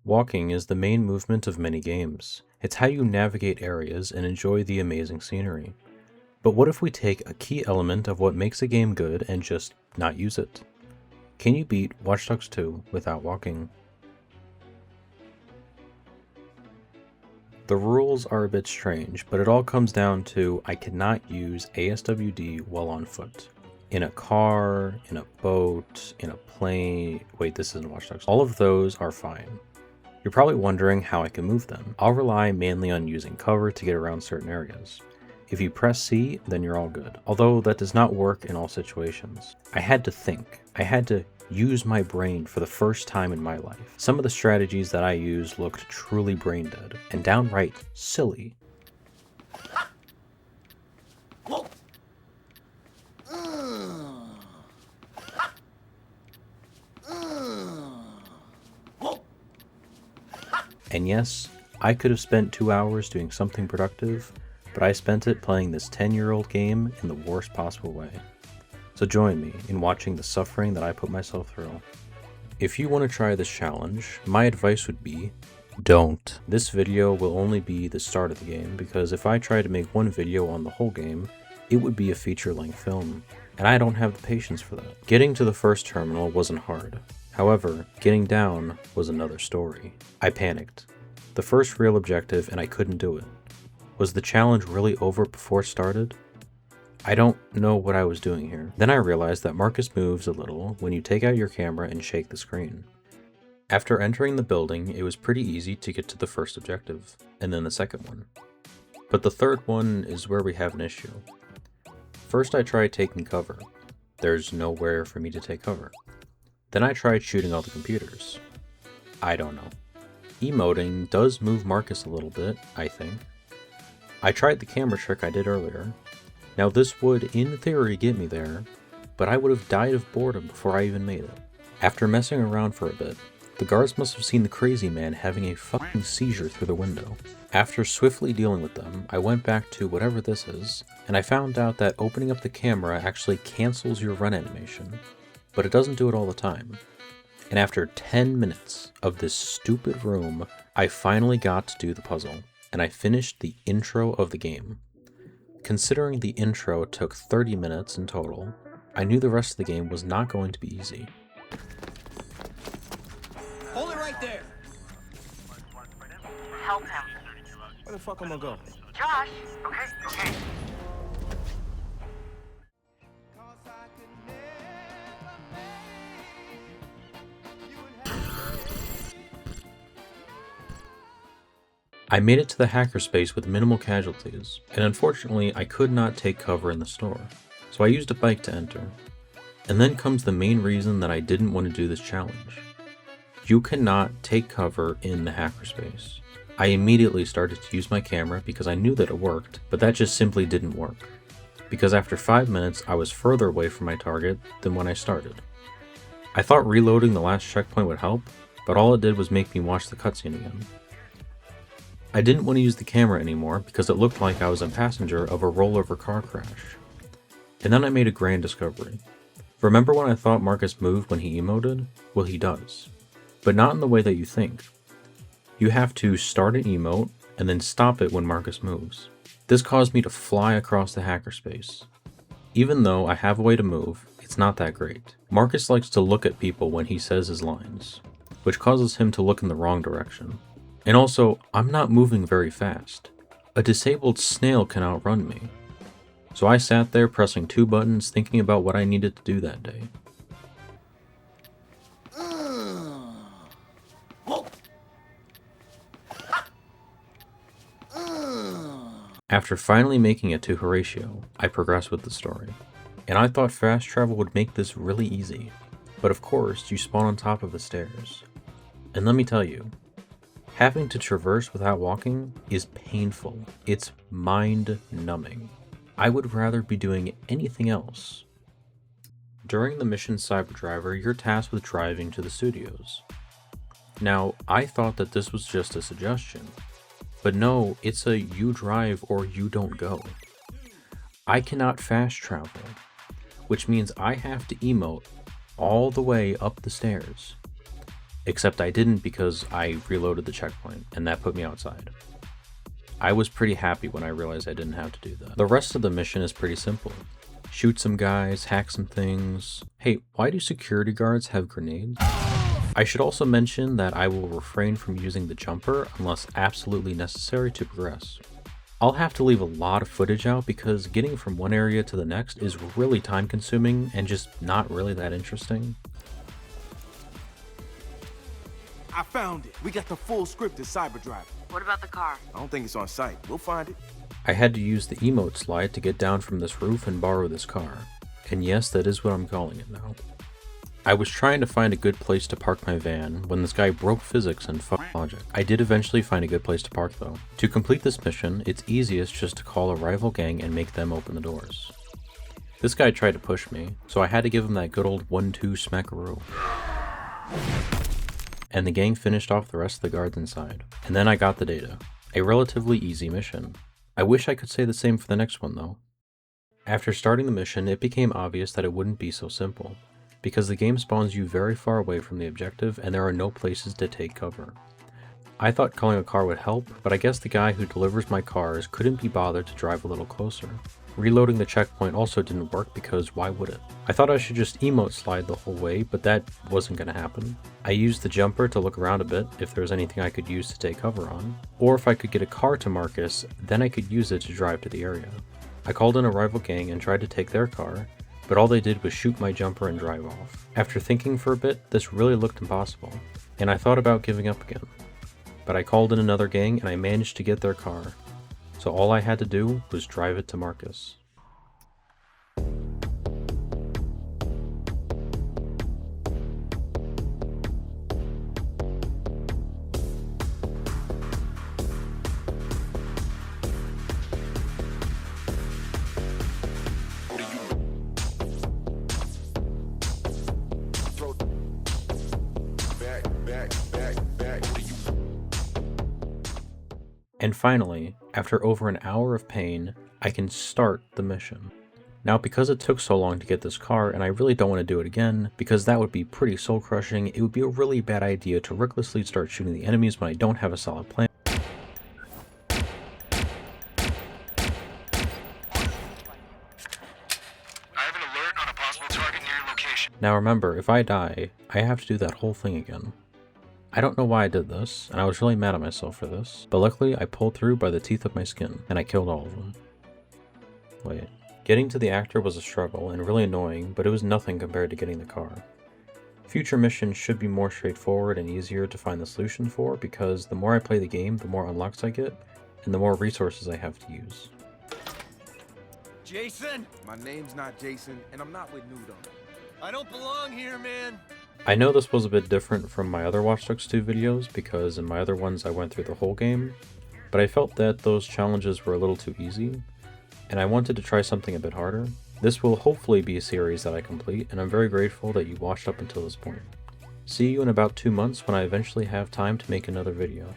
Walking is the main movement of many games. It's how you navigate areas and enjoy the amazing scenery. But what if we take a key element of what makes a game good and just not use it? Can you beat Watch Dogs 2 without walking? The rules are a bit strange, but it all comes down to I cannot use ASWD while on foot. In a car, in a boat, in a plane. Wait, this isn't Watch Dogs. All of those are fine. You're probably wondering how I can move them. I'll rely mainly on using cover to get around certain areas. If you press C, then you're all good. Although that does not work in all situations. I had to think. I had to use my brain for the first time in my life. Some of the strategies that I used looked truly brain dead and downright silly. And yes, I could have spent 2 hours doing something productive, but I spent it playing this 10-year-old game in the worst possible way. So join me in watching the suffering that I put myself through. If you want to try this challenge, my advice would be, don't. This video will only be the start of the game, because if I tried to make one video on the whole game, it would be a feature-length film, and I don't have the patience for that. Getting to the first terminal wasn't hard. However, getting down was another story. I panicked. The first real objective, and I couldn't do it. Was the challenge really over before it started? I don't know what I was doing here. Then I realized that Marcus moves a little when you take out your camera and shake the screen. After entering the building, it was pretty easy to get to the first objective, and then the second one. But the third one is where we have an issue. First I tried taking cover. There's nowhere for me to take cover. Then I tried shooting all the computers. I don't know. Emoting does move Marcus a little bit, I think. I tried the camera trick I did earlier. Now this would, in theory, get me there, but I would have died of boredom before I even made it. After messing around for a bit, the guards must have seen the crazy man having a fucking seizure through the window. After swiftly dealing with them, I went back to whatever this is, and I found out that opening up the camera actually cancels your run animation, but it doesn't do it all the time. And after 10 minutes of this stupid room, I finally got to do the puzzle, and I finished the intro of the game. Considering the intro took 30 minutes in total, I knew the rest of the game was not going to be easy. Hold it right there! Help him. Where the fuck am I going? Josh! Okay. I made it to the hackerspace with minimal casualties, and unfortunately I could not take cover in the store, so I used a bike to enter. And then comes the main reason that I didn't want to do this challenge. You cannot take cover in the hackerspace. I immediately started to use my camera because I knew that it worked, but that just simply didn't work. Because after 5 minutes I was further away from my target than when I started. I thought reloading the last checkpoint would help, but all it did was make me watch the cutscene again. I didn't want to use the camera anymore because it looked like I was a passenger of a rollover car crash. And then I made a grand discovery. Remember when I thought Marcus moved when he emoted? Well, he does. But not in the way that you think. You have to start an emote and then stop it when Marcus moves. This caused me to fly across the hackerspace. Even though I have a way to move, it's not that great. Marcus likes to look at people when he says his lines, which causes him to look in the wrong direction. And also, I'm not moving very fast. A disabled snail can outrun me. So I sat there pressing 2 buttons thinking about what I needed to do that day. After finally making it to Horatio, I progressed with the story. And I thought fast travel would make this really easy. But of course, you spawn on top of the stairs. And let me tell you, having to traverse without walking is painful. It's mind-numbing. I would rather be doing anything else. During the mission Cyberdriver, you're tasked with driving to the studios. Now, I thought that this was just a suggestion, but no, it's a you drive or you don't go. I cannot fast travel, which means I have to emote all the way up the stairs. except I didn't because I reloaded the checkpoint, and that put me outside. I was pretty happy when I realized I didn't have to do that. The rest of the mission is pretty simple. Shoot some guys, hack some things. Hey, why do security guards have grenades? I should also mention that I will refrain from using the jumper unless absolutely necessary to progress. I'll have to leave a lot of footage out because getting from one area to the next is really time consuming and just not really that interesting. I found it. We got the full script of Cyberdrive. What about the car? I don't think it's on site. We'll find it. I had to use the emote slide to get down from this roof and borrow this car. And yes, that is what I'm calling it now. I was trying to find a good place to park my van when this guy broke physics and fucked logic. I did eventually find a good place to park though. To complete this mission, it's easiest just to call a rival gang and make them open the doors. This guy tried to push me, so I had to give him that good old 1-2 smackaroo. And the gang finished off the rest of the guards inside. And then I got the data. A relatively easy mission. I wish I could say the same for the next one though. After starting the mission, it became obvious that it wouldn't be so simple, because the game spawns you very far away from the objective and there are no places to take cover. I thought calling a car would help, but I guess the guy who delivers my cars couldn't be bothered to drive a little closer. Reloading the checkpoint also didn't work because why would it? I thought I should just emote slide the whole way, but that wasn't going to happen. I used the jumper to look around a bit if there was anything I could use to take cover on, or if I could get a car to Marcus, then I could use it to drive to the area. I called in a rival gang and tried to take their car, but all they did was shoot my jumper and drive off. After thinking for a bit, this really looked impossible, and I thought about giving up again. But I called in another gang and I managed to get their car, so all I had to do was drive it to Marcus. And finally, after over an hour of pain, I can start the mission. Now, because it took so long to get this car, and I really don't want to do it again, because that would be pretty soul-crushing, it would be a really bad idea to recklessly start shooting the enemies when I don't have a solid plan. I have an alert on a possible target near your location. Now remember, if I die, I have to do that whole thing again. I don't know why I did this, and I was really mad at myself for this, but luckily I pulled through by the teeth of my skin, and I killed all of them. Wait. Getting to the actor was a struggle and really annoying, but it was nothing compared to getting the car. Future missions should be more straightforward and easier to find the solution for, because the more I play the game, the more unlocks I get, and the more resources I have to use. Jason? My name's not Jason, and I'm not with Nudo. I don't belong here, man. I know this was a bit different from my other Watch Dogs 2 videos, because in my other ones I went through the whole game, but I felt that those challenges were a little too easy, and I wanted to try something a bit harder. This will hopefully be a series that I complete, and I'm very grateful that you watched up until this point. See you in about 2 months when I eventually have time to make another video.